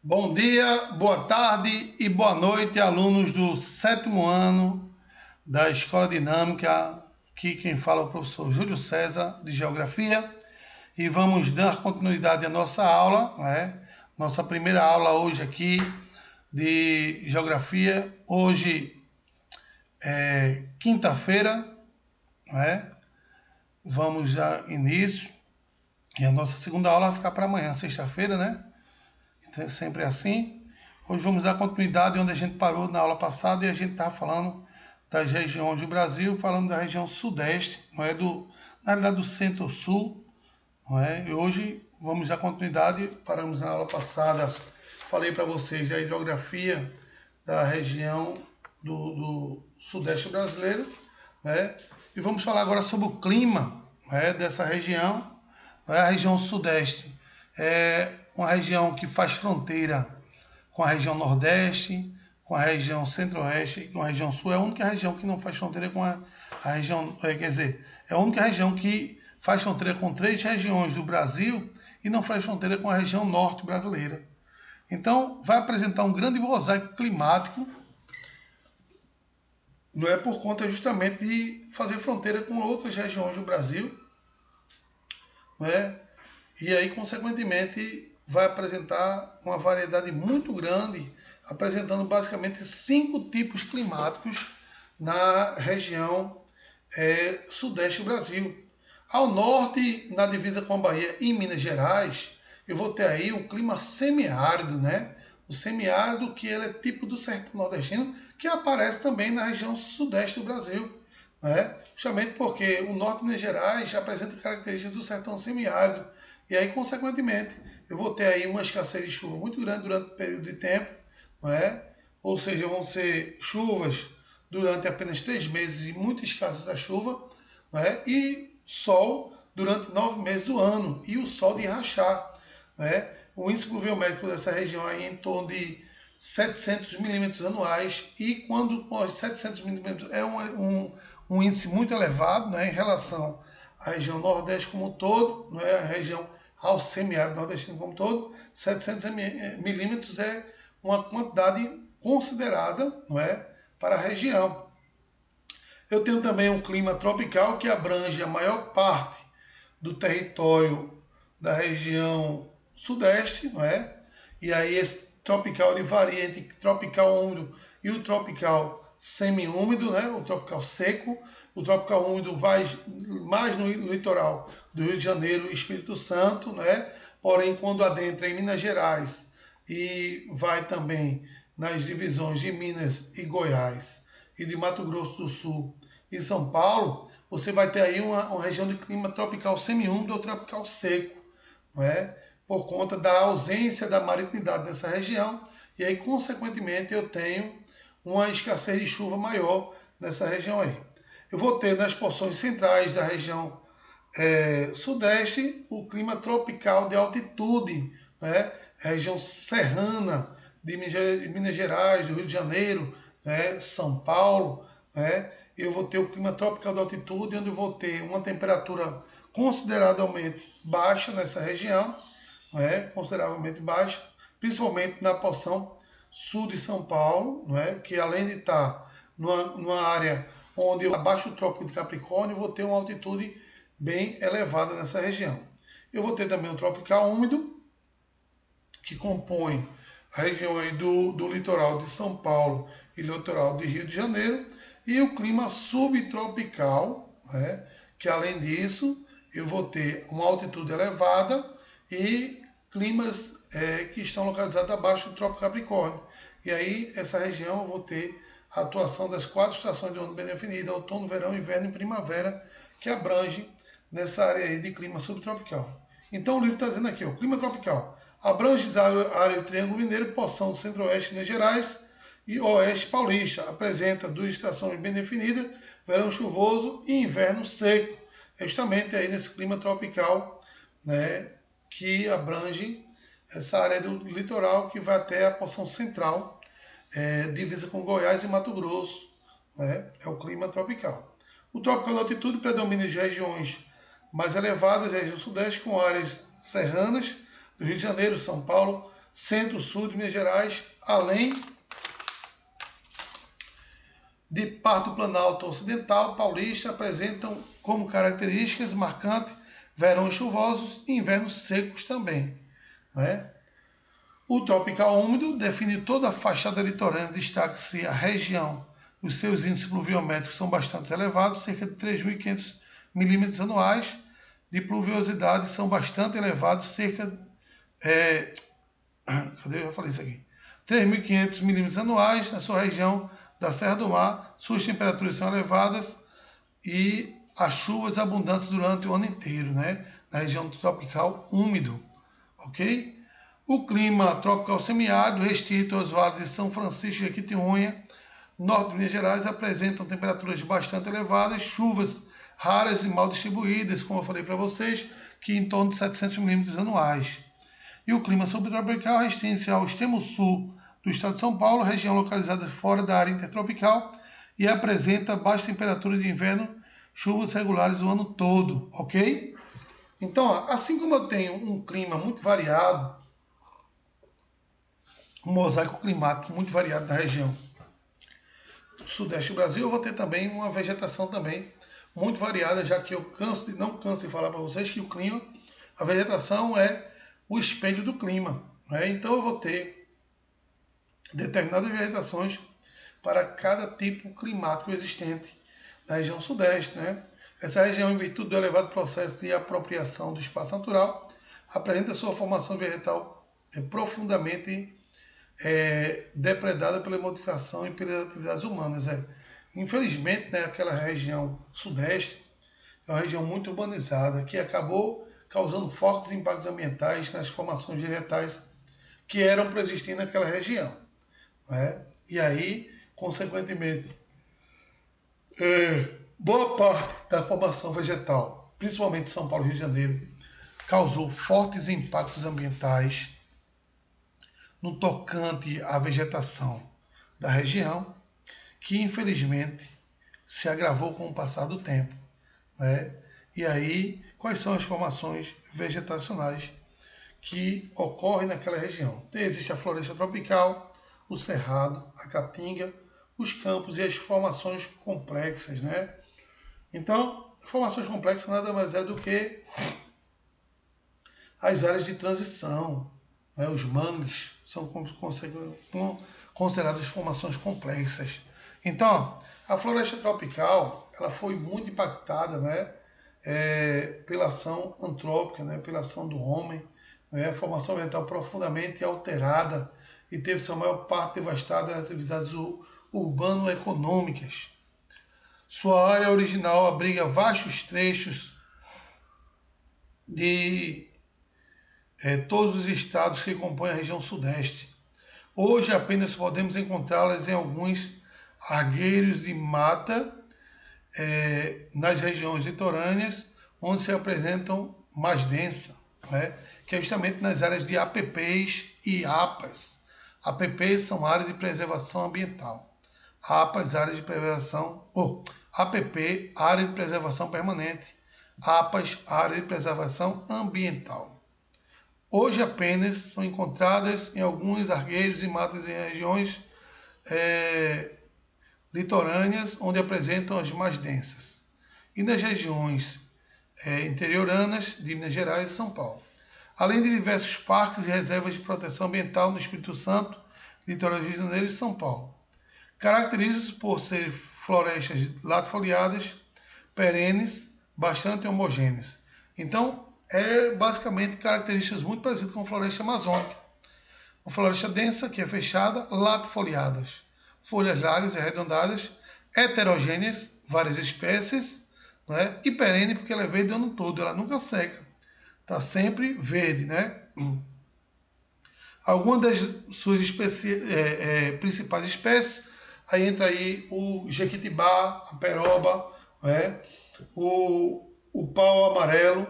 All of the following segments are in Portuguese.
Bom dia, boa tarde e boa noite, alunos do 7º ano da Escola Dinâmica. Aqui quem fala é o professor Júlio César, de Geografia. E vamos dar continuidade à nossa aula, Nossa primeira aula hoje aqui de Geografia. Hoje é quinta-feira, Vamos dar início. E a nossa segunda aula vai ficar para amanhã, sexta-feira, Então é sempre assim. Hoje vamos dar continuidade onde a gente parou na aula passada e a gente estava falando das regiões do Brasil, falando da região sudeste, na realidade do centro-sul, E hoje vamos dar continuidade. Paramos na aula passada, falei para vocês da geografia da região do sudeste brasileiro, E vamos falar agora sobre o clima, dessa região. A região sudeste é uma região que faz fronteira com a região nordeste, com a região centro-oeste e com a região sul. É a única região que não faz fronteira com a região, é a única região que faz fronteira com 3 regiões do Brasil e não faz fronteira com a região norte brasileira. Então, vai apresentar um grande mosaico climático, não é por conta justamente de fazer fronteira com outras regiões do Brasil, E aí, consequentemente, vai apresentar uma variedade muito grande, apresentando basicamente 5 tipos climáticos na região sudeste do Brasil. Ao norte, na divisa com a Bahia, em Minas Gerais, eu vou ter aí o clima semiárido, O semiárido, que ele é tipo do sertão nordestino, que aparece também na região sudeste do Brasil, Justamente porque o norte de Minas Gerais apresenta características do sertão semiárido. E aí, consequentemente, eu vou ter aí uma escassez de chuva muito grande durante o período de tempo, Ou seja, vão ser chuvas durante apenas 3 meses e muito escassas a chuva, E sol durante 9 meses do ano, e o sol de rachar, O índice pluviométrico dessa região aí é em torno de 700 milímetros anuais, e quando 700 milímetros é um índice muito elevado, em relação à região nordeste como um todo, A região ao semiárido nordestino como um todo, 700 milímetros é uma quantidade considerada, para a região. Eu tenho também um clima tropical que abrange a maior parte do território da região sudeste, E aí esse tropical ele varia entre tropical úmido e o tropical semi-úmido, O tropical seco. O tropical úmido vai mais no litoral do Rio de Janeiro e Espírito Santo, Porém, quando adentra em Minas Gerais e vai também nas divisões de Minas e Goiás e de Mato Grosso do Sul e São Paulo, você vai ter aí uma região de clima tropical semi-úmido ou tropical seco, Por conta da ausência da maritimidade dessa região, e aí, consequentemente, eu tenho uma escassez de chuva maior nessa região aí. Eu vou ter nas porções centrais da região sudeste o clima tropical de altitude, região serrana de Minas Gerais, do Rio de Janeiro, São Paulo, Eu vou ter o clima tropical de altitude, onde eu vou ter uma temperatura consideravelmente baixa nessa região, consideravelmente baixa, principalmente na porção sul de São Paulo, que além de estar numa área onde eu abaixo do Trópico de Capricórnio, vou ter uma altitude bem elevada nessa região. Eu vou ter também o tropical úmido, que compõe a região aí do litoral de São Paulo e litoral de Rio de Janeiro, e o clima subtropical, que além disso eu vou ter uma altitude elevada e climas que estão localizados abaixo do Trópico Capricórnio. E aí, essa região, eu vou ter a atuação das 4 estações de ano bem definidas: outono, verão, inverno e primavera, que abrange nessa área aí de clima subtropical. Então, o livro está dizendo aqui, o clima tropical abrange a área do Triângulo Mineiro, porção centro-oeste Minas Gerais e oeste paulista. Apresenta 2 estações bem definidas: verão chuvoso e inverno seco. É justamente aí nesse clima tropical, que abrange essa área do litoral que vai até a porção central, divisa com Goiás e Mato Grosso, É o clima tropical. O tropical de altitude predomina as regiões mais elevadas, a região sudeste, com áreas serranas do Rio de Janeiro, São Paulo, centro-sul de Minas Gerais, além de parte do Planalto Ocidental Paulista, apresentam como características marcantes verões chuvosos e invernos secos também, né? O tropical úmido define toda a fachada litorânea, destaca-se a região. Os seus índices pluviométricos são bastante elevados, cerca de 3.500 milímetros anuais, de pluviosidade são bastante elevados, cerca cadê? Eu já falei isso aqui. 3.500 milímetros anuais na sua região da Serra do Mar, suas temperaturas são elevadas e as chuvas abundantes durante o ano inteiro, né? Na região tropical úmido, ok? O clima tropical semiárido, restrito aos vales de São Francisco e Jequitinhonha, norte de Minas Gerais, apresentam temperaturas bastante elevadas, chuvas raras e mal distribuídas, como eu falei para vocês, que em torno de 700 milímetros anuais. E o clima subtropical restringe-se ao extremo sul do estado de São Paulo, região localizada fora da área intertropical, e apresenta baixa temperatura de inverno, chuvas regulares o ano todo, ok? Então, assim como eu tenho um clima muito variado, um mosaico climático muito variado na região do sudeste do Brasil, eu vou ter também uma vegetação também muito variada, já que eu não canso de falar para vocês que o clima, a vegetação é o espelho do clima, né? Então eu vou ter determinadas vegetações para cada tipo climático existente na região sudeste, né? Essa região, em virtude do elevado processo de apropriação do espaço natural, apresenta sua formação vegetal profundamente depredada pela modificação e pelas atividades humanas. Infelizmente, né, aquela região sudeste é uma região muito urbanizada que acabou causando fortes impactos ambientais nas formações vegetais que eram para existir naquela região, né? E aí, consequentemente, boa parte da formação vegetal, principalmente São Paulo e Rio de Janeiro, causou fortes impactos ambientais no tocante à vegetação da região, que infelizmente se agravou com o passar do tempo, né? E aí, quais são as formações vegetacionais que ocorrem naquela região? Existe a floresta tropical, o cerrado, a caatinga, os campos e as formações complexas, né? Então, formações complexas nada mais é do que as áreas de transição, né? Os mangues são consideradas formações complexas. Então, a floresta tropical ela foi muito impactada, né? Pela ação antrópica, né? Pela ação do homem, né? A formação vegetal profundamente alterada e teve sua maior parte devastada nas atividades urbano-econômicas. Sua área original abriga vastos trechos de todos os estados que compõem a região sudeste. Hoje apenas podemos encontrá-las em alguns argueiros de mata nas regiões litorâneas, onde se apresentam mais densa, né? Que é justamente nas áreas de APPs e APAs. APPs são áreas de preservação ambiental. APAs, áreas de preservação... APP, área de preservação permanente. APAs, área de preservação ambiental. Hoje apenas são encontradas em alguns argueiros e matas em regiões litorâneas, onde apresentam as mais densas, e nas regiões interioranas de Minas Gerais e São Paulo, além de diversos parques e reservas de proteção ambiental no Espírito Santo, litoral do Rio de Janeiro e São Paulo. Caracterizam-se por ser florestas latifoliadas, perenes, bastante homogêneas. Então, basicamente características muito parecidas com a floresta amazônica. Uma floresta densa, que é fechada, latifoliadas, folhas largas e arredondadas, heterogêneas, várias espécies, né? E perene, porque ela é verde o ano todo, ela nunca seca, está sempre verde, né? Algumas das suas principais espécies, aí entra aí o jequitibá, a peroba, né? O pau amarelo,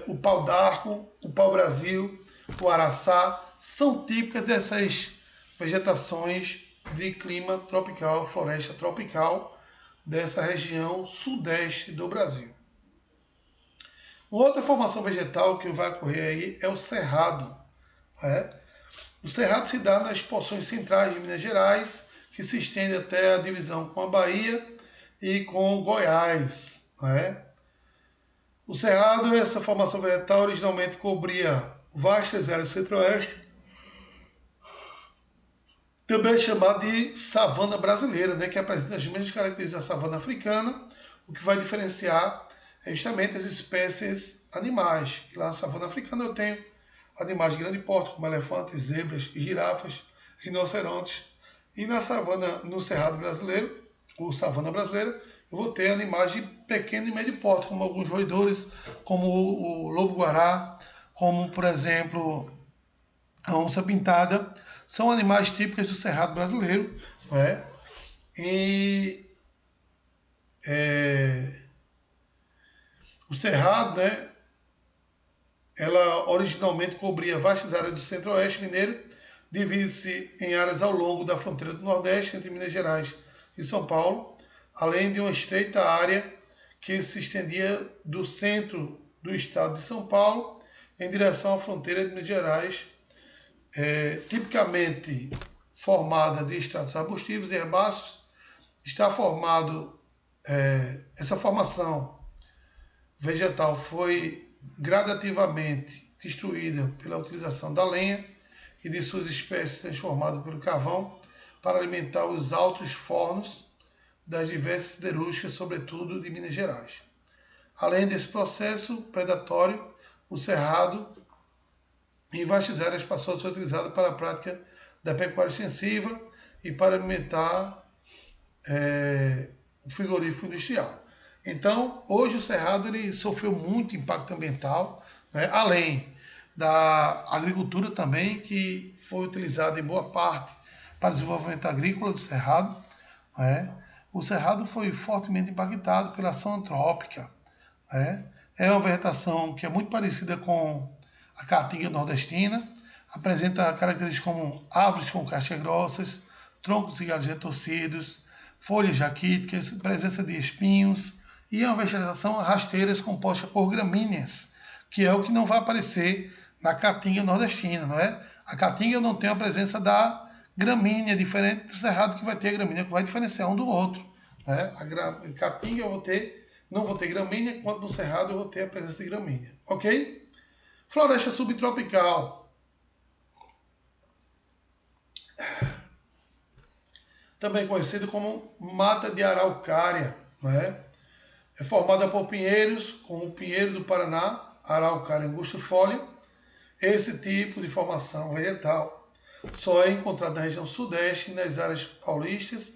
o pau d'arco, o pau Brasil, o araçá, são típicas dessas vegetações de clima tropical, floresta tropical, dessa região sudeste do Brasil. Uma outra formação vegetal que vai ocorrer aí é o cerrado, né? O Cerrado se dá nas porções centrais de Minas Gerais, que se estende até a divisão com a Bahia e com Goiás. Né? O Cerrado, essa formação vegetal, originalmente cobria vastas áreas do centro-oeste, também é chamado de savana brasileira, né, que apresenta as mesmas características da savana africana, o que vai diferenciar é justamente as espécies animais. Lá na savana africana eu tenho animais de grande porte, como elefantes, zebras, girafas, rinocerontes. E na savana, no cerrado brasileiro, ou savana brasileira, eu vou ter animais de pequeno e médio porte, como alguns roedores, como o lobo-guará, como, por exemplo, a onça-pintada. São animais típicos do cerrado brasileiro. Né? E o cerrado, né, ela originalmente cobria vastas áreas do centro-oeste mineiro, divide-se em áreas ao longo da fronteira do Nordeste, entre Minas Gerais e São Paulo, além de uma estreita área que se estendia do centro do estado de São Paulo em direção à fronteira de Minas Gerais, tipicamente formada de estratos arbustivos e herbáceos. Está formado, essa formação vegetal foi gradativamente destruída pela utilização da lenha e de suas espécies transformadas pelo carvão para alimentar os altos fornos das diversas siderúrgicas, sobretudo de Minas Gerais. Além desse processo predatório, o cerrado em vastas áreas passou a ser utilizado para a prática da pecuária extensiva e para alimentar o frigorífico industrial. Então, hoje o cerrado ele sofreu muito impacto ambiental, né? Além da agricultura também, que foi utilizada em boa parte para o desenvolvimento agrícola do cerrado. Né? O cerrado foi fortemente impactado pela ação antrópica. Né? É uma vegetação que é muito parecida com a caatinga nordestina, apresenta características como árvores com cascas grossas, troncos e galhos retorcidos, folhas raquíticas, presença de espinhos, e é uma vegetação rasteira composta por gramíneas, que é o que não vai aparecer na caatinga nordestina, não é? A caatinga não tem a presença da gramínea, diferente do cerrado que vai ter a gramínea, que vai diferenciar um do outro. Né? A caatinga não vou ter gramínea, enquanto no cerrado eu vou ter a presença de gramínea. Ok? Floresta subtropical. Também conhecido como mata de araucária. Né? É formada por pinheiros, como o pinheiro do Paraná, Araucária angustifolia. Esse tipo de formação vegetal só é encontrado na região sudeste e nas áreas paulistas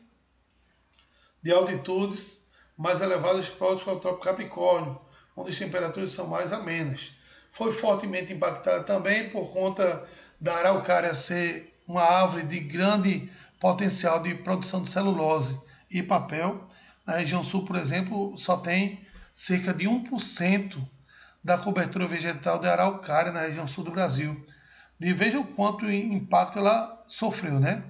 de altitudes mais elevadas próximas ao Trópico Capricórnio, onde as temperaturas são mais amenas. Foi fortemente impactada também por conta da araucária ser uma árvore de grande potencial de produção de celulose e papel. Na região sul, por exemplo, só tem cerca de 1% da cobertura vegetal de araucária na região sul do Brasil. E veja o quanto impacto ela sofreu, né?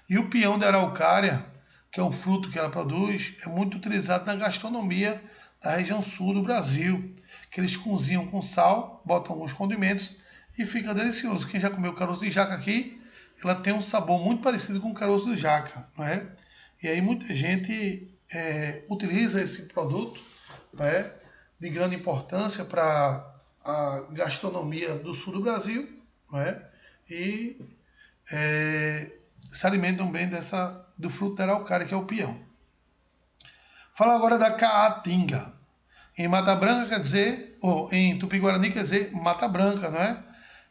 E o peão de araucária, que é o fruto que ela produz, é muito utilizado na gastronomia da região sul do Brasil, que eles cozinham com sal, botam alguns condimentos e fica delicioso. Quem já comeu caroço de jaca aqui, ela tem um sabor muito parecido com o caroço de jaca, não é? E aí muita gente utiliza esse produto, né, de grande importância para a gastronomia do sul do Brasil, né, e se alimentam bem do fruto da araucária, que é o peão. Fala agora da caatinga. Em Mata Branca quer dizer, ou em Tupi-Guarani quer dizer Mata Branca, não é?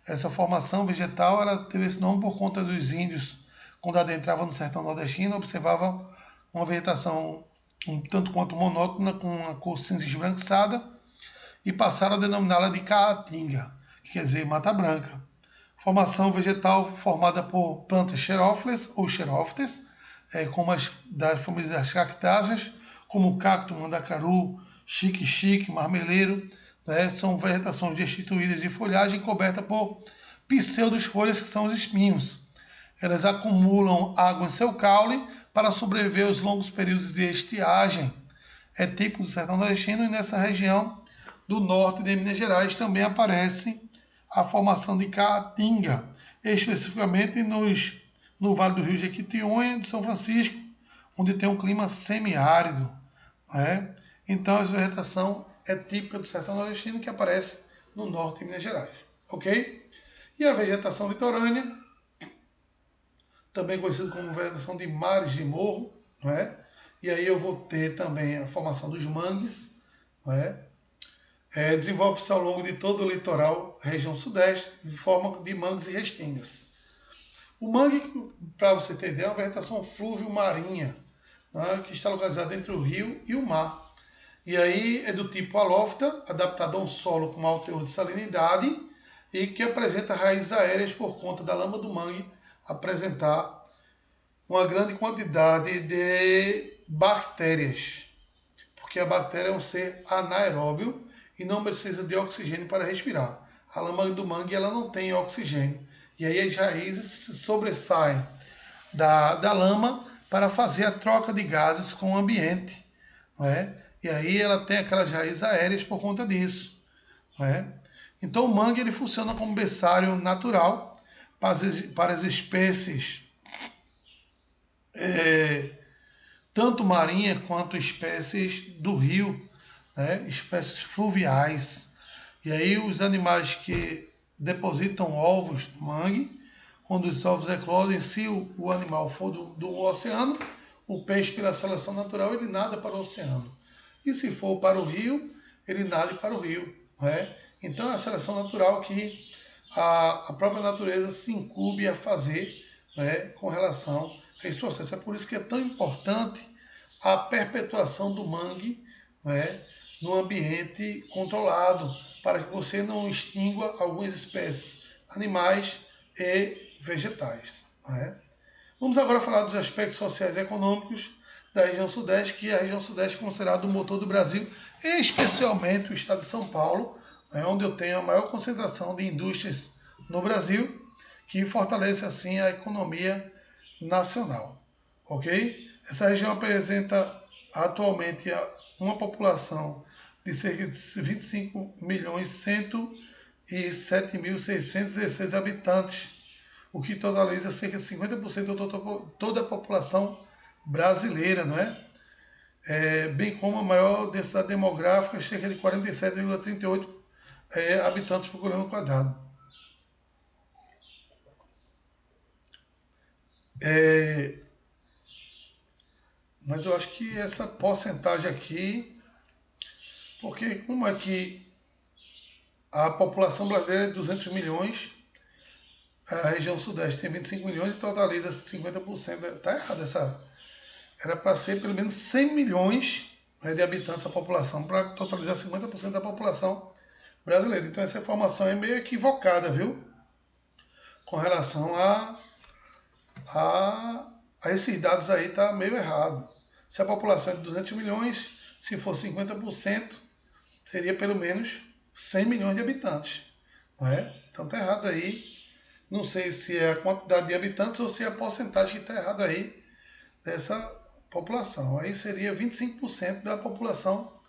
Essa formação vegetal ela teve esse nome por conta dos índios, quando adentravam no sertão nordestino, observavam uma vegetação um tanto quanto monótona, com uma cor cinza esbranquiçada, e passaram a denominá-la de caatinga, que quer dizer Mata Branca. Formação vegetal formada por plantas xerófilas ou xerófitas, como as das famílias das cactáceas, como o cacto, mandacaru, xique-xique, marmeleiro. Né? São vegetações destituídas de folhagem coberta por pseudos folhas, que são os espinhos. Elas acumulam água em seu caule para sobreviver aos longos períodos de estiagem. É típico do sertão nordestino, e nessa região do norte de Minas Gerais também aparece a formação de caatinga. especificamente no Vale do Rio Jequitinhonha, de São Francisco, onde tem um clima semiárido. Né? Então, a vegetação é típica do sertão nordestino, que aparece no norte de Minas Gerais. Ok? E a vegetação litorânea, também conhecido como vegetação de mares de morro, não é? E aí eu vou ter também a formação dos mangues, não é? Desenvolve-se ao longo de todo o litoral, região sudeste, de forma de mangues e restingas. O mangue, para você ter ideia, é uma vegetação flúvio-marinha, né? Que está localizada entre o rio e o mar. E aí é do tipo halófita, adaptada a um solo com alto teor de salinidade e que apresenta raízes aéreas por conta da lama do mangue apresentar uma grande quantidade de bactérias, porque a bactéria é um ser anaeróbio e não precisa de oxigênio para respirar. A lama do mangue ela não tem oxigênio, e aí as raízes se sobressaem da lama para fazer a troca de gases com o ambiente, não é? E aí ela tem aquelas raízes aéreas por conta disso, não é? Então o mangue ele funciona como berçário natural para as espécies tanto marinha quanto espécies do rio, né? Espécies fluviais. E aí os animais que depositam ovos no mangue, quando os ovos eclodem, se o animal for do oceano, o peixe pela seleção natural ele nada para o oceano. E se for para o rio, ele nada para o rio. Né? Então é a seleção natural que a própria natureza se incumbe a fazer, né, com relação a esse processo. É por isso que é tão importante a perpetuação do mangue, né, no ambiente controlado, para que você não extingua algumas espécies animais e vegetais. Né? Vamos agora falar dos aspectos sociais e econômicos da região sudeste, que a região sudeste é considerada o motor do Brasil, especialmente o estado de São Paulo, onde eu tenho a maior concentração de indústrias no Brasil, que fortalece assim a economia nacional. Ok? Essa região apresenta atualmente uma população de cerca de 25.107.616 habitantes, o que totaliza cerca de 50% de toda a população brasileira, não é? Bem como a maior densidade demográfica, cerca de 47,38 habitantes por quilômetro quadrado. Mas eu acho que essa porcentagem aqui, porque como é que a população brasileira é de 200 milhões, a região sudeste tem 25 milhões e totaliza 50%. Está errado essa. Era para ser pelo menos 100 milhões, né, de habitantes a população, para totalizar 50% da população brasileira. Então essa informação é meio equivocada, viu? Com relação a esses dados aí, está meio errado. Se a população é de 200 milhões, se for 50%, seria pelo menos 100 milhões de habitantes. Não é? Então está errado aí. Não sei se é a quantidade de habitantes ou se é a porcentagem que está errada aí dessa população. Aí seria 25% da população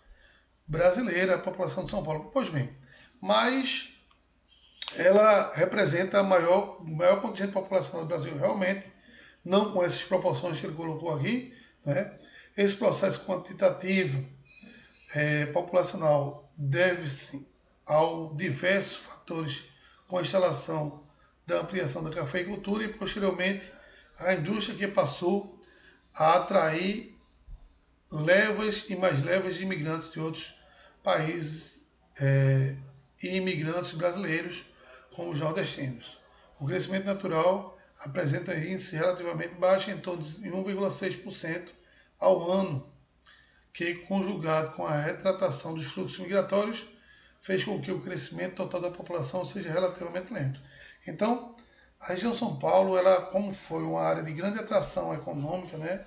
brasileira, a população de São Paulo. Pois bem, mas ela representa o maior contingente de população do Brasil realmente, não com essas proporções que ele colocou aqui. Né? Esse processo quantitativo populacional deve-se ao diversos fatores com a instalação da ampliação da cafeicultura e, posteriormente, a indústria que passou a atrair levas e mais levas de imigrantes de outros países e imigrantes brasileiros, como os nordestinos. O crescimento natural apresenta índice relativamente baixo, em torno de 1,6% ao ano, que, conjugado com a retratação dos fluxos migratórios, fez com que o crescimento total da população seja relativamente lento. Então, a região São Paulo, ela, como foi uma área de grande atração econômica, né,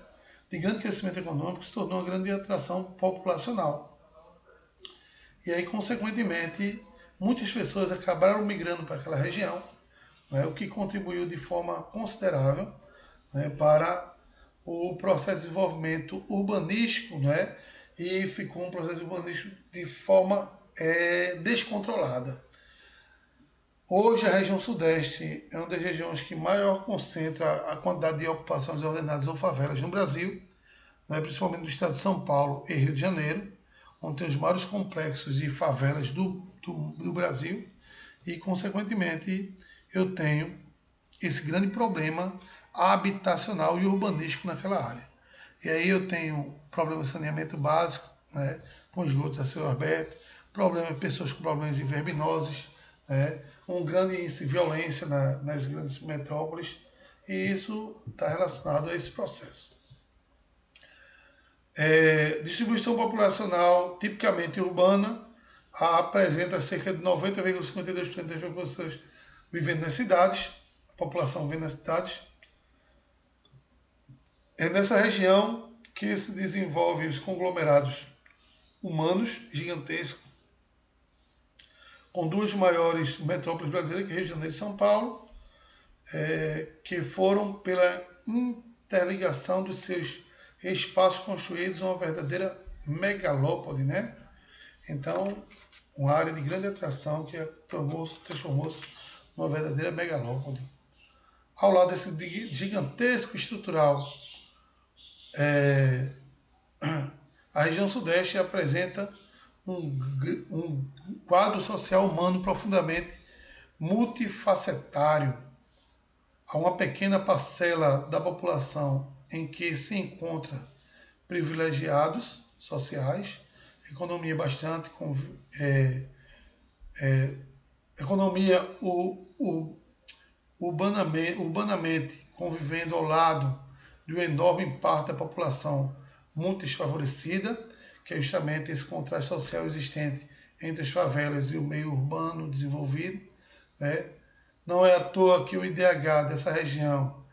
de grande crescimento econômico, se tornou uma grande atração populacional. E aí, consequentemente, muitas pessoas acabaram migrando para aquela região, né, o que contribuiu de forma considerável, né, para o processo de desenvolvimento urbanístico, né, e ficou um processo urbanístico de forma descontrolada. Hoje a região sudeste é uma das regiões que maior concentra a quantidade de ocupações ordenadas ou favelas no Brasil, né, principalmente no estado de São Paulo e Rio de Janeiro, onde tem os maiores complexos de favelas do Brasil e, consequentemente, eu tenho esse grande problema habitacional e urbanístico naquela área. E aí eu tenho problema de saneamento básico, né, com esgotos a céu aberto, problema de pessoas com problemas de verminoses, né, um grande índice de violência nas grandes metrópoles, e isso está relacionado a esse processo. Distribuição populacional tipicamente urbana apresenta cerca de 90,52% das pessoas vivendo nas cidades, a população vivendo nas cidades. É nessa região que se desenvolvem os conglomerados humanos gigantescos, com duas maiores metrópoles brasileiras, que é Rio de Janeiro e São Paulo, que foram pela interligação dos seus espaços construídos uma verdadeira megalópole, né? Então, uma área de grande atração que transformou-se numa verdadeira megalópole. Ao lado desse gigantesco estrutural, a região sudeste apresenta um quadro social humano profundamente multifacetário. Há uma pequena parcela da população em que se encontra privilegiados sociais, economia bastante economia urbanamente convivendo ao lado de uma enorme parte da população muito desfavorecida, que é justamente esse contraste social existente entre as favelas e o meio urbano desenvolvido, né? Não é à toa que o IDH dessa região,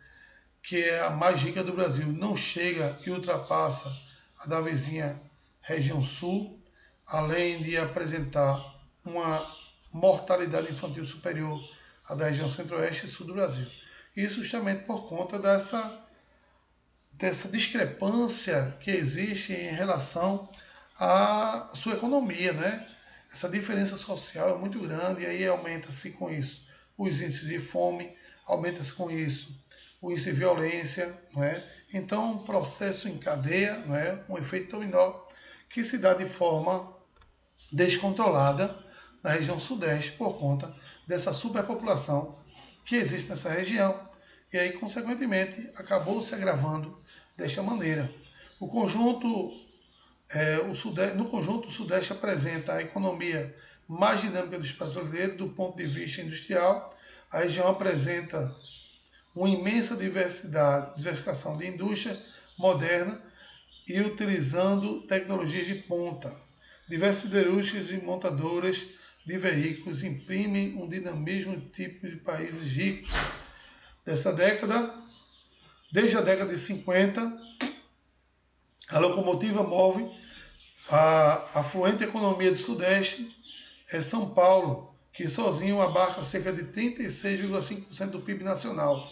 que é a mais rica do Brasil, não chega e ultrapassa a da vizinha região sul, além de apresentar uma mortalidade infantil superior à da região centro-oeste e sul do Brasil. Isso justamente por conta dessa discrepância que existe em relação à sua economia, né? Essa diferença social é muito grande e aí aumenta-se com isso os índices de fome, aumenta-se com isso o índice de violência, não é? Então, um processo em cadeia, não é? Um efeito dominó que se dá de forma descontrolada na região sudeste por conta dessa superpopulação que existe nessa região e aí, consequentemente, acabou se agravando desta maneira. No conjunto, o Sudeste apresenta a economia mais dinâmica do espaço brasileiro do ponto de vista industrial. A região apresenta uma imensa diversificação de indústria moderna e utilizando tecnologias de ponta. Diversas siderúrgicas e montadoras de veículos imprimem um dinamismo típico de países ricos dessa década. Desde a década de 50, a locomotiva move a fluente economia do Sudeste é São Paulo, que sozinho abarca cerca de 36,5% do PIB nacional.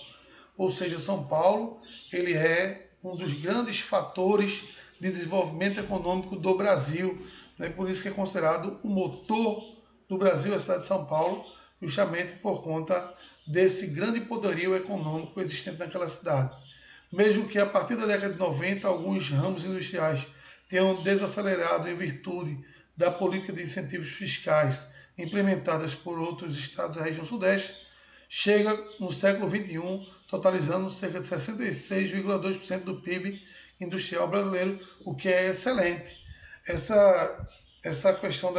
Ou seja, São Paulo ele é um dos grandes fatores de desenvolvimento econômico do Brasil. Né? Por isso que é considerado o motor do Brasil, a cidade de São Paulo, justamente por conta desse grande poderio econômico existente naquela cidade. Mesmo que a partir da década de 90, alguns ramos industriais tenham desacelerado em virtude da política de incentivos fiscais implementadas por outros estados da região sudeste, chega no século XXI, totalizando cerca de 66,2% do PIB industrial brasileiro, o que é excelente. Essa questão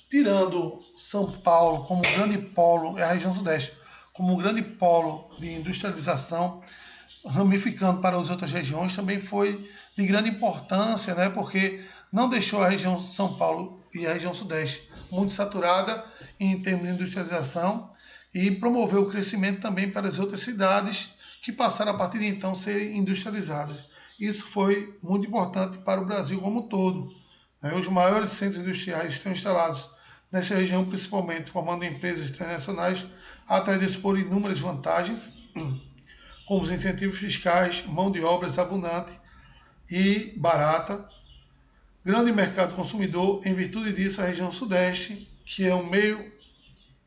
tirando São Paulo como um grande polo, a região sudeste, como um grande polo de industrialização, ramificando para as outras regiões, também foi de grande importância, né, porque não deixou a região de São Paulo e a região sudeste muito saturada em termos de industrialização e promoveu o crescimento também para as outras cidades que passaram a partir de então a ser industrializadas. Isso foi muito importante para o Brasil como um todo. Os maiores centros industriais estão instalados nessa região, principalmente formando empresas transnacionais atraídas por inúmeras vantagens, como os incentivos fiscais, mão de obras abundante e barata, grande mercado consumidor. Em virtude disso, a região sudeste, que é um meio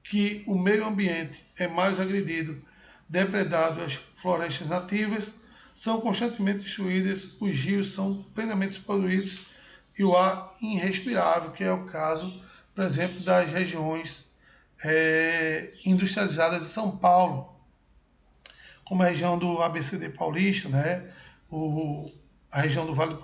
que o meio ambiente é mais agredido, depredado, as florestas nativas são constantemente destruídas, os rios são plenamente poluídos e o ar irrespirável, que é o caso, por exemplo, das regiões industrializadas de São Paulo, como a região do ABCD Paulista, né? A região do Vale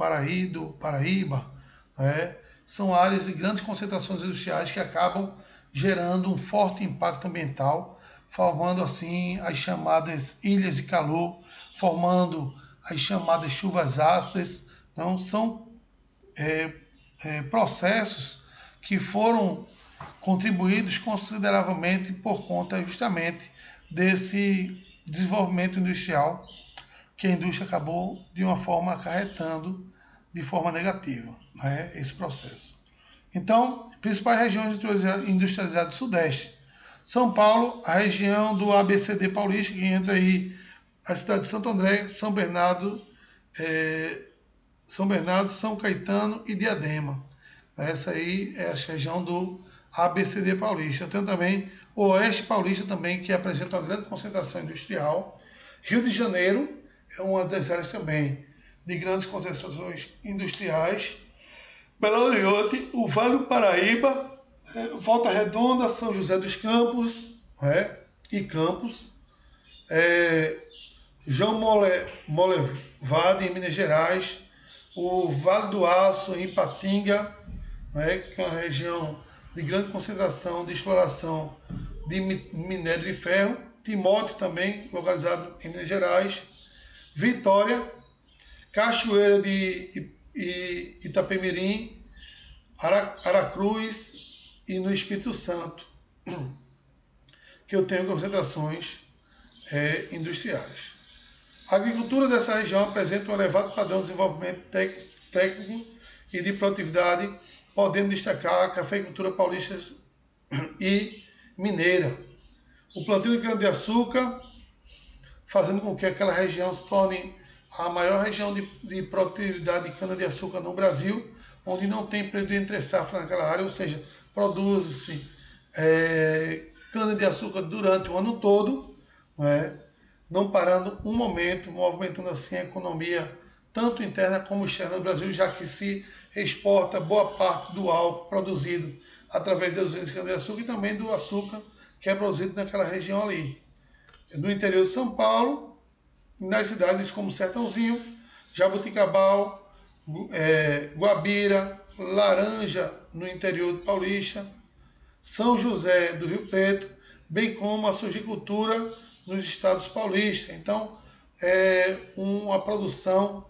do Paraíba, né? São áreas de grandes concentrações industriais que acabam gerando um forte impacto ambiental, formando assim as chamadas ilhas de calor, formando as chamadas chuvas ácidas. Então, são processos que foram contribuídos consideravelmente por conta justamente desse desenvolvimento industrial que a indústria acabou de uma forma acarretando de forma negativa, né, esse processo. Então, principais regiões industrializadas do Sudeste. São Paulo, a região do ABCD Paulista, que entra aí a cidade de Santo André, São Bernardo, São Caetano e Diadema. Essa aí é a região do ABCD Paulista. Eu tenho também o Oeste Paulista também, que apresenta uma grande concentração industrial. Rio de Janeiro é uma das áreas também de grandes concentrações industriais. Belo Horizonte, o Vale do Paraíba, Volta Redonda, São José dos Campos e Campos, João Molevade, em Minas Gerais, o Vale do Aço, em Ipatinga, que é uma região de grande concentração de exploração de minério de ferro, Timóteo também, localizado em Minas Gerais, Vitória, Cachoeira de Itapemirim, Aracruz e no Espírito Santo, que eu tenho concentrações industriais. A agricultura dessa região apresenta um elevado padrão de desenvolvimento técnico e de produtividade, podendo destacar a cafeicultura paulista e mineira. O plantio de cana-de-açúcar, fazendo com que aquela região se torne a maior região de produtividade de cana-de-açúcar no Brasil, onde não tem período entre safra naquela área, ou seja, produz-se cana-de-açúcar durante o ano todo, não parando um momento, movimentando assim a economia, tanto interna como externa do Brasil, já que se exporta boa parte do álcool produzido através das usinas de cana-de-açúcar e também do açúcar que é produzido naquela região ali. No interior de São Paulo, nas cidades como Sertãozinho, Jaboticabal, Guabira, Laranja, no interior do Paulista, São José do Rio Preto, bem como a sojicultura nos estados paulistas. Então, é uma produção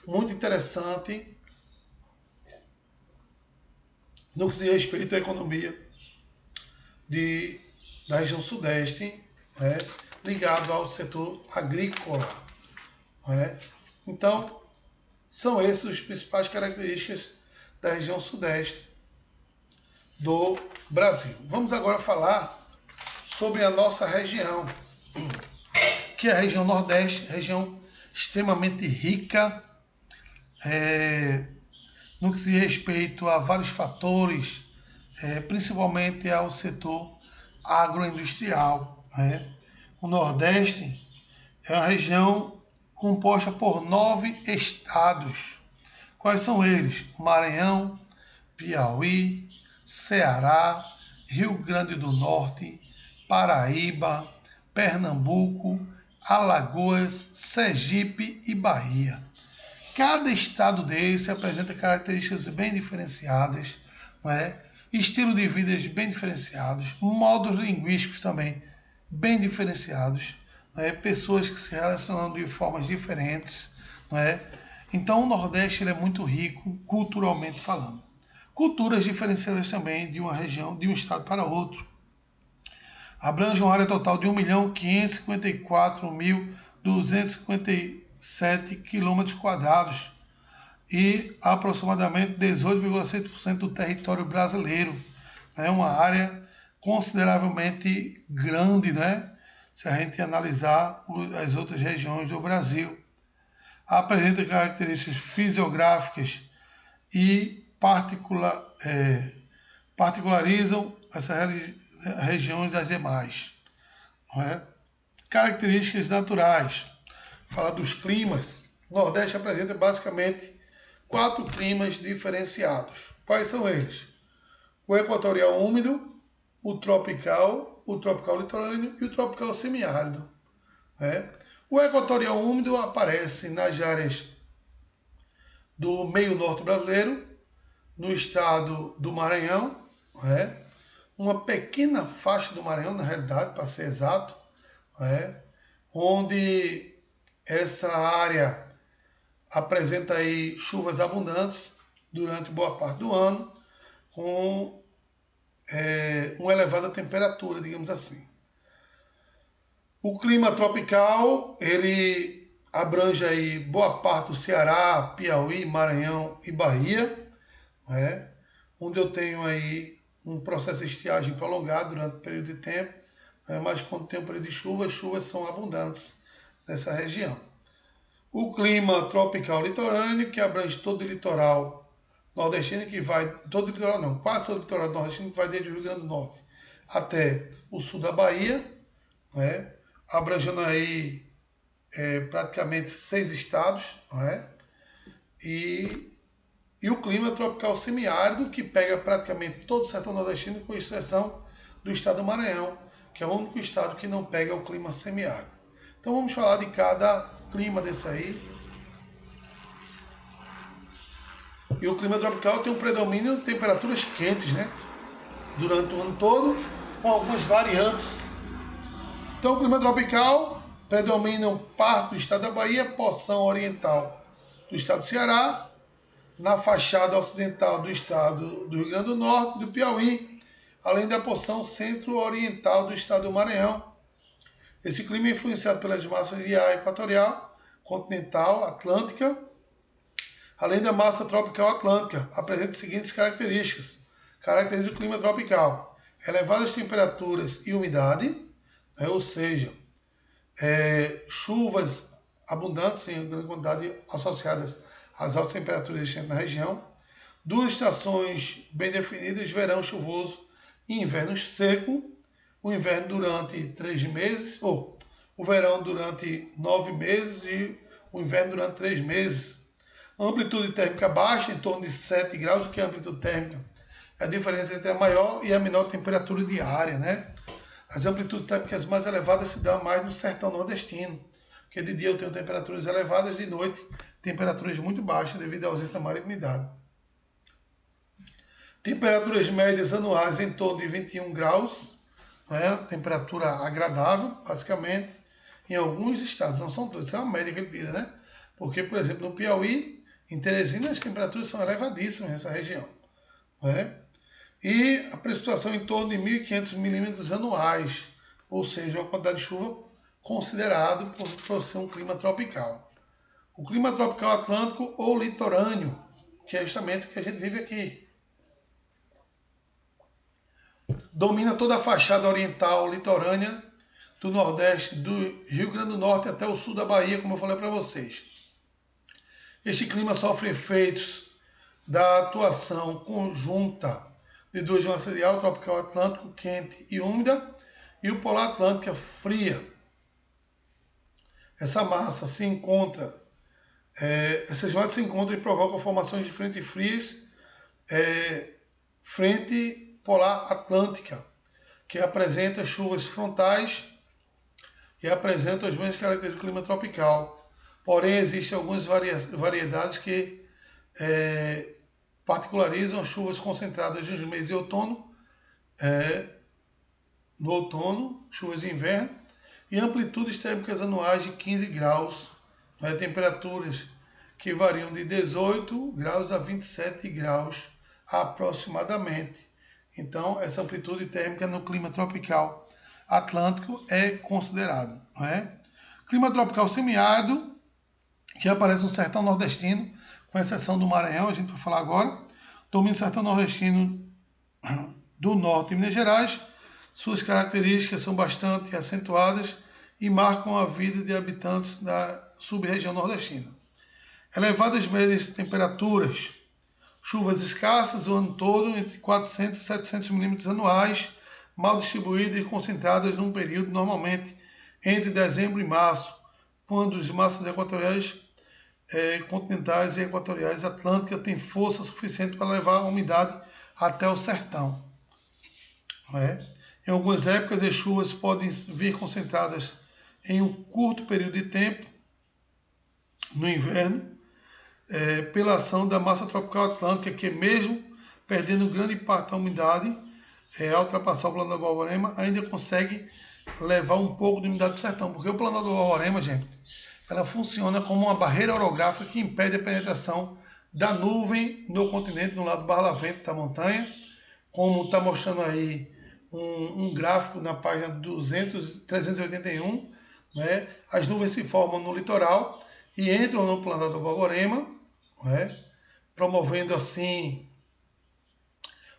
muito interessante no que diz respeito à economia da região sudeste, ligado ao setor agrícola. Então, são essas as principais características da região sudeste do Brasil. Vamos agora falar sobre a nossa região, que é a região Nordeste, região extremamente rica, no que se diz respeito a vários fatores, principalmente ao setor agroindustrial. O Nordeste é uma região composta por 9 estados. Quais são eles? Maranhão, Piauí, Ceará, Rio Grande do Norte, Paraíba, Pernambuco, Alagoas, Sergipe e Bahia. Cada estado desse apresenta características bem diferenciadas, estilo de vida bem diferenciados, modos linguísticos também bem diferenciados, pessoas que se relacionam de formas diferentes. Então o Nordeste ele é muito rico culturalmente falando. Culturas diferenciadas também de uma região, de um estado para outro. Abrange uma área total de 1.554.257 km² e aproximadamente 18,6% do território brasileiro. É uma área consideravelmente grande, se a gente analisar as outras regiões do Brasil. Apresenta características fisiográficas e particularizam regiões das demais. Não é? Características naturais. Falar dos climas. O Nordeste apresenta basicamente 4 climas diferenciados. Quais são eles? O equatorial úmido, o tropical litorâneo e o tropical semiárido. Né? O equatorial úmido aparece nas áreas do meio norte brasileiro, no estado do Maranhão, né? Uma pequena faixa do Maranhão, na realidade, para ser exato, né? Onde essa área apresenta aí chuvas abundantes durante boa parte do ano, com uma elevada temperatura, digamos assim. O clima tropical, ele abrange aí boa parte do Ceará, Piauí, Maranhão e Bahia, né? Onde eu tenho aí um processo de estiagem prolongado durante o período de tempo, mas quando tem um período de chuva, as chuvas são abundantes nessa região. O clima tropical litorâneo, que abrange todo o litoral nordestino, que vai, todo o litoral não, quase todo o litoral nordestino, que vai desde o Rio Grande do Norte até o sul da Bahia, né? Abrangendo aí praticamente 6 estados, né? E o clima tropical semiárido, que pega praticamente todo o sertão nordestino, com exceção do estado do Maranhão, que é o único estado que não pega o clima semiárido. Então vamos falar de cada clima desse aí. E o clima tropical tem um predomínio de temperaturas quentes, né? Durante o ano todo, com algumas variantes. Então o clima tropical predomina parte do estado da Bahia, porção oriental do estado do Ceará, na fachada ocidental do estado do Rio Grande do Norte, do Piauí, além da porção centro-oriental do estado do Maranhão. Esse clima é influenciado pelas massas de ar equatorial, continental, atlântica, além da massa tropical atlântica. Apresenta as seguintes características. Características do clima tropical: elevadas temperaturas e umidade, né, ou seja, chuvas abundantes em grande quantidade associadas às altas temperaturas existentes na região. 2 estações bem definidas: verão chuvoso e inverno seco. O inverno durante 3 meses, ou o verão durante 9 meses e o inverno durante 3 meses. Amplitude térmica baixa, em torno de 7 graus. O que é amplitude térmica? É a diferença entre a maior e a menor temperatura diária, né? As amplitudes térmicas mais elevadas se dão mais no sertão nordestino, porque de dia eu tenho temperaturas elevadas, de noite temperaturas muito baixas devido à ausência da marinidade. Temperaturas médias anuais em torno de 21 graus, né? Temperatura agradável, basicamente, em alguns estados, não são todos, isso é uma média que ele tira, né? Porque, por exemplo, no Piauí, em Teresina, as temperaturas são elevadíssimas nessa região, né? E a precipitação em torno de 1.500 milímetros anuais, ou seja, uma quantidade de chuva considerada por ser um clima tropical. O clima tropical atlântico ou litorâneo, que é justamente o que a gente vive aqui. Domina toda a fachada oriental litorânea do Nordeste, do Rio Grande do Norte até o sul da Bahia, como eu falei para vocês. Este clima sofre efeitos da atuação conjunta de 2 massas de ar, o tropical atlântico quente e úmida e o polar atlântica fria. Essa massa se encontra, essas massas se encontram e provocam formações de frentes frias, frente polar atlântica, que apresenta chuvas frontais e apresenta as mesmas características do clima tropical. Porém, existem algumas variedades que particularizam chuvas concentradas nos meses de outono, no outono, chuvas de inverno, e amplitudes térmicas anuais de 15 graus, né, temperaturas que variam de 18 graus a 27 graus aproximadamente. Então, essa amplitude térmica no clima tropical atlântico é considerado. Né? Clima tropical semiárido, que aparece no sertão nordestino, com exceção do Maranhão, a gente vai falar agora. Domina o sertão nordestino do norte de Minas Gerais. Suas características são bastante acentuadas e marcam a vida de habitantes da sub-região nordestina. Elevadas médias temperaturas, Chuvas escassas o ano todo, entre 400 e 700 milímetros anuais, mal distribuídas e concentradas num período normalmente entre dezembro e março, quando as massas equatoriais, continentais e equatoriais atlânticas têm força suficiente para levar a umidade até o sertão. Em algumas épocas, as chuvas podem vir concentradas em um curto período de tempo, no inverno, pela ação da massa tropical atlântica, que mesmo perdendo grande parte da umidade, ao ultrapassar o planador Borborema, ainda consegue levar um pouco de umidade para o sertão, porque o planador Borborema, gente, ela funciona como uma barreira orográfica que impede a penetração da nuvem no continente, no lado barlavento da montanha, como está mostrando aí um gráfico na página 381, né? As nuvens se formam no litoral e entram no planador Borborema, promovendo assim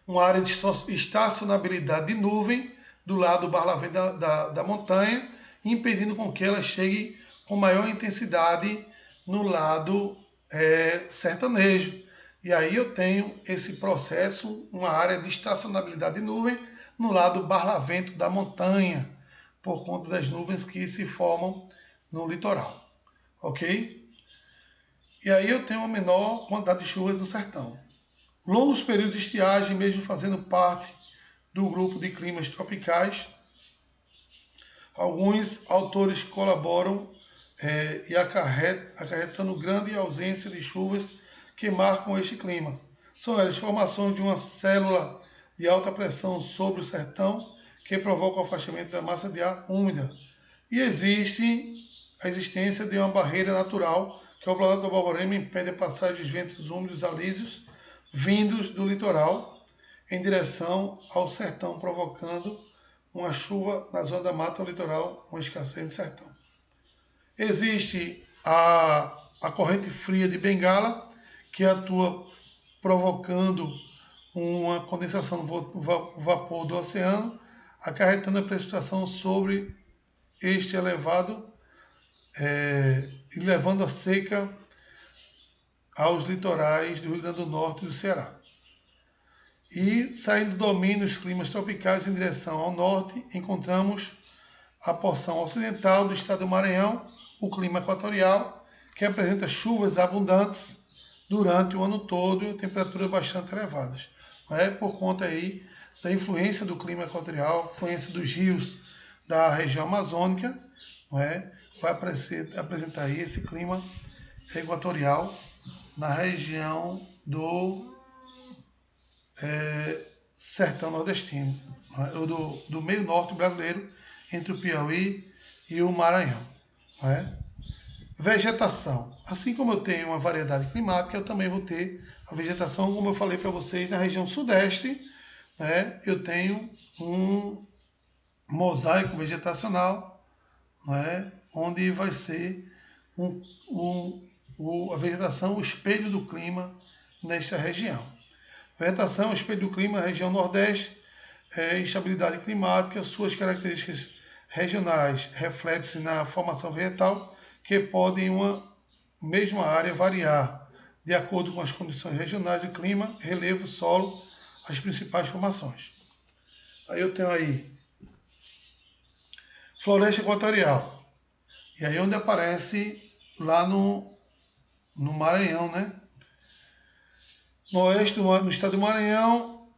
uma área de estacionabilidade de nuvem do lado barlavento da montanha, impedindo com que ela chegue com maior intensidade no lado sertanejo. E aí eu tenho esse processo, uma área de estacionabilidade de nuvem no lado barlavento da montanha, por conta das nuvens que se formam no litoral. Ok? E aí eu tenho uma menor quantidade de chuvas no sertão. Longos períodos de estiagem, mesmo fazendo parte do grupo de climas tropicais, alguns autores colaboram e acarretando grande ausência de chuvas que marcam este clima. São elas formações de uma célula de alta pressão sobre o sertão que provoca o afastamento da massa de ar úmida. E existe a existência de uma barreira natural que é o planador Borborema impede a passagem dos ventos úmidos alísios vindos do litoral em direção ao sertão, provocando uma chuva na zona da mata litoral, uma escassez no sertão. Existe a corrente fria de Bengala, que atua provocando uma condensação do vapor do oceano, acarretando a precipitação sobre este elevado e levando a seca aos litorais do Rio Grande do Norte e do Ceará. E saindo do domínio dos climas tropicais em direção ao norte, encontramos a porção ocidental do estado do Maranhão, o clima equatorial, que apresenta chuvas abundantes durante o ano todo e temperaturas bastante elevadas. Por conta aí da influência do clima equatorial, influência dos rios da região amazônica, vai apresentar aí esse clima equatorial na região do sertão nordestino, do meio norte brasileiro, entre o Piauí e o Maranhão. Vegetação. Assim como eu tenho uma variedade climática, eu também vou ter a vegetação, como eu falei para vocês, na região sudeste, eu tenho um mosaico vegetacional, onde vai ser a vegetação, o espelho do clima nesta região. Vegetação, espelho do clima, região nordeste, instabilidade climática, suas características regionais refletem-se na formação vegetal, que pode em uma mesma área variar de acordo com as condições regionais de clima, relevo, solo, as principais formações. Aí eu tenho aí floresta equatorial. E aí onde aparece lá no Maranhão, No oeste no estado do Maranhão,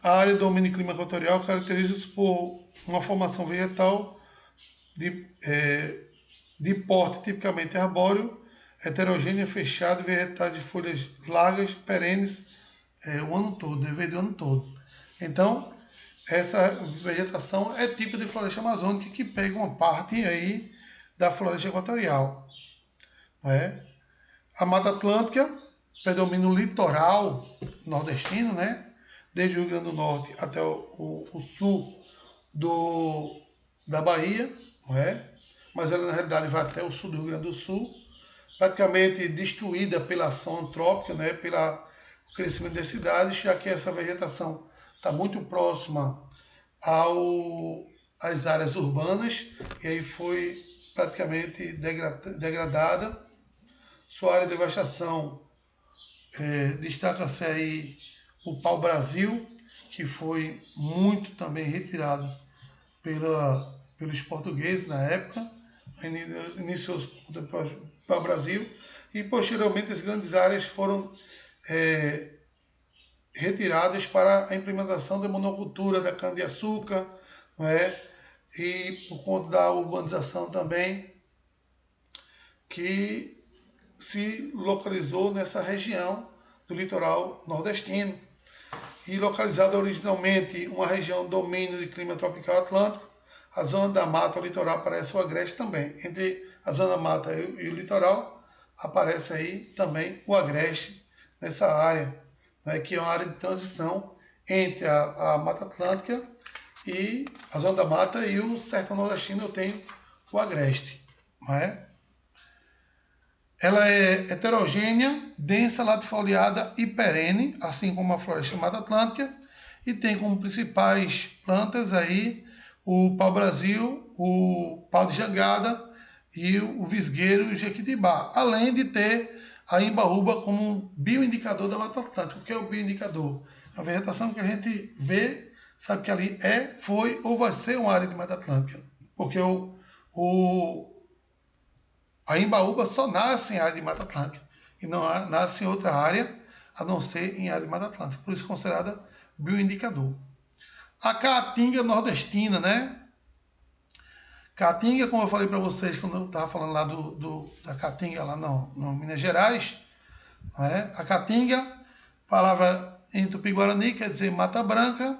a área do domínio clima equatorial caracteriza-se por uma formação vegetal de porte tipicamente arbóreo, heterogênea, fechada, vegetais de folhas largas, perenes, o ano todo, verde o ano todo. Então, essa vegetação é típica de floresta amazônica, que pega uma parte aí da floresta equatorial. A Mata Atlântica predomina o litoral nordestino, desde o Rio Grande do Norte até o sul da Bahia, mas ela na realidade vai até o sul do Rio Grande do Sul, praticamente destruída pela ação antrópica, pelo crescimento das cidades, já que essa vegetação está muito próxima às áreas urbanas, e aí foi praticamente degradada. Sua área de devastação Destaca-se aí o pau-brasil, que foi muito também retirado pelos portugueses na época, iniciou o pau-brasil, e posteriormente as grandes áreas foram retiradas para a implementação da monocultura da cana-de-açúcar, não é? E por conta da urbanização também, que se localizou nessa região do litoral nordestino. E localizada originalmente uma região domínio de clima tropical atlântico, a zona da mata, o litoral, aparece o agreste também. Entre a zona da mata e o litoral, aparece aí também o agreste nessa área, né, que é uma área de transição entre a Mata Atlântica e a zona da mata e o sertão nordestino. Eu tenho o agreste, não é? Ela é heterogênea, densa, latifoliada e perene, assim como a floresta Mata Atlântica, e tem como principais plantas aí o pau-brasil, o pau de jangada e o visgueiro e o jequitibá, além de ter a imbaúba como um bioindicador da Mata Atlântica. O que é o bioindicador? A vegetação que a gente vê, sabe que ali foi ou vai ser uma área de Mata Atlântica, porque a imbaúba só nasce em área de Mata Atlântica e não nasce em outra área a não ser em área de Mata Atlântica. Por isso é considerada bioindicador. A caatinga nordestina, né? Caatinga, como eu falei para vocês quando eu estava falando lá da caatinga lá no Minas Gerais, né? A caatinga, palavra em tupi-guarani, quer dizer mata branca,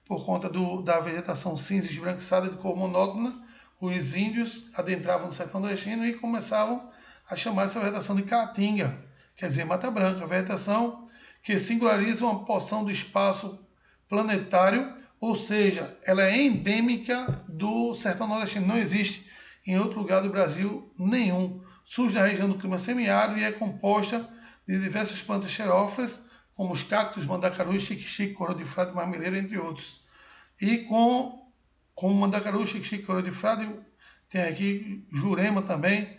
por conta da vegetação cinza esbranquiçada de cor monótona. Os índios adentravam no sertão nordestino e começavam a chamar essa vegetação de caatinga, quer dizer mata branca, vegetação que singulariza uma porção do espaço planetário, ou seja, ela é endêmica do sertão nordestino, não existe em outro lugar do Brasil nenhum. Surge na região do clima semiárido e é composta de diversas plantas xerófilas, como os cactos, mandacaru, xique-xique, coroa de frade, marmeleiro, entre outros. E como mandacaru, xique-xique, coroa de frade, tem aqui jurema também,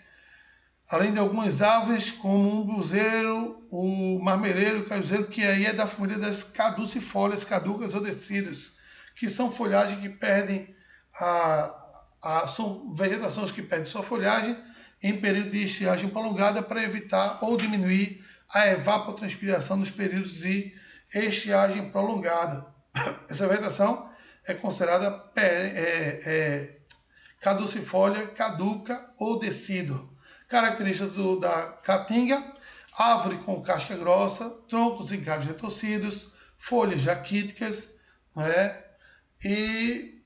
além de algumas árvores como o umbuzeiro, o marmeleiro e o cajuzeiro, que aí é da família das caducifólias, caducas ou decíduas, que são folhagens que perdem são vegetações que perdem sua folhagem em período de estiagem prolongada para evitar ou diminuir a evapotranspiração nos períodos de estiagem prolongada. Essa vegetação é considerada caducifólia, caduca ou decídua. Características da caatinga: árvore com casca grossa, troncos e galhos retorcidos, folhas raquíticas, né? E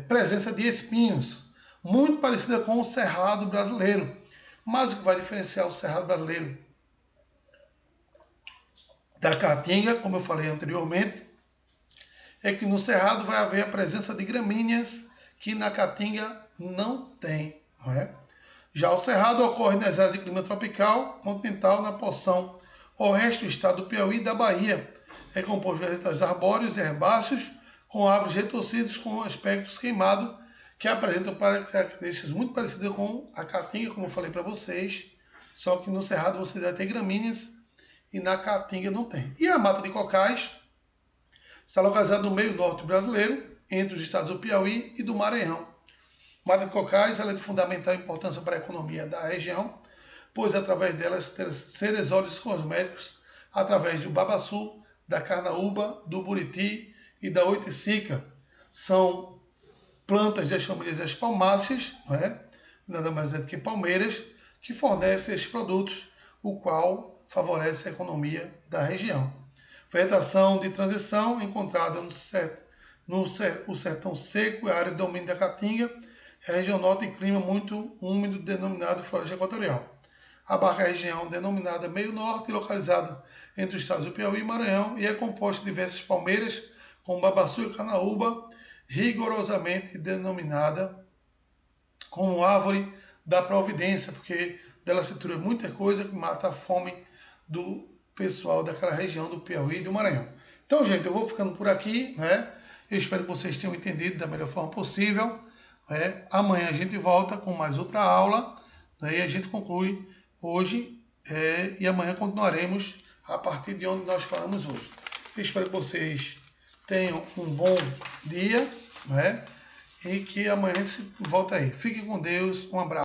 presença de espinhos, muito parecida com o cerrado brasileiro. Mas o que vai diferenciar o cerrado brasileiro da caatinga, como eu falei anteriormente, é que no cerrado vai haver a presença de gramíneas que na caatinga não tem, não é? Já o cerrado ocorre nas áreas de clima tropical continental na porção oeste do estado do Piauí e da Bahia. É composto de vegetais arbóreos e herbáceos com árvores retorcidas com aspectos queimados que apresentam características muito parecidas com a caatinga, como eu falei para vocês, só que no cerrado você vai ter gramíneas e na caatinga não tem. E a mata de cocais está localizada no meio norte brasileiro, entre os estados do Piauí e do Maranhão. Mata de cocais ela é de fundamental importância para a economia da região, pois através delas seres óleos cosméticos, através do babaçu, da carnaúba, do buriti e da oiticica. São plantas das famílias das palmáceas, né? Nada mais é do que palmeiras, que fornecem esses produtos, o qual favorece a economia da região. Vegetação de transição encontrada no sertão seco, a área de domínio da caatinga, a região norte de clima muito úmido, denominado floresta equatorial. Abarca a região denominada meio norte, localizado entre os estados do Piauí e Maranhão, e é composta de diversas palmeiras, como babaçu e carnaúba, rigorosamente denominada como árvore da providência, porque dela se tira muita coisa que mata a fome do pessoal daquela região do Piauí e do Maranhão. Então, gente, eu vou ficando por aqui, né? Eu espero que vocês tenham entendido da melhor forma possível. Amanhã a gente volta com mais outra aula, né? E a gente conclui hoje e amanhã continuaremos a partir de onde nós paramos hoje. Espero que vocês tenham um bom dia, né? E que amanhã se volta aí. Fiquem com Deus, um abraço.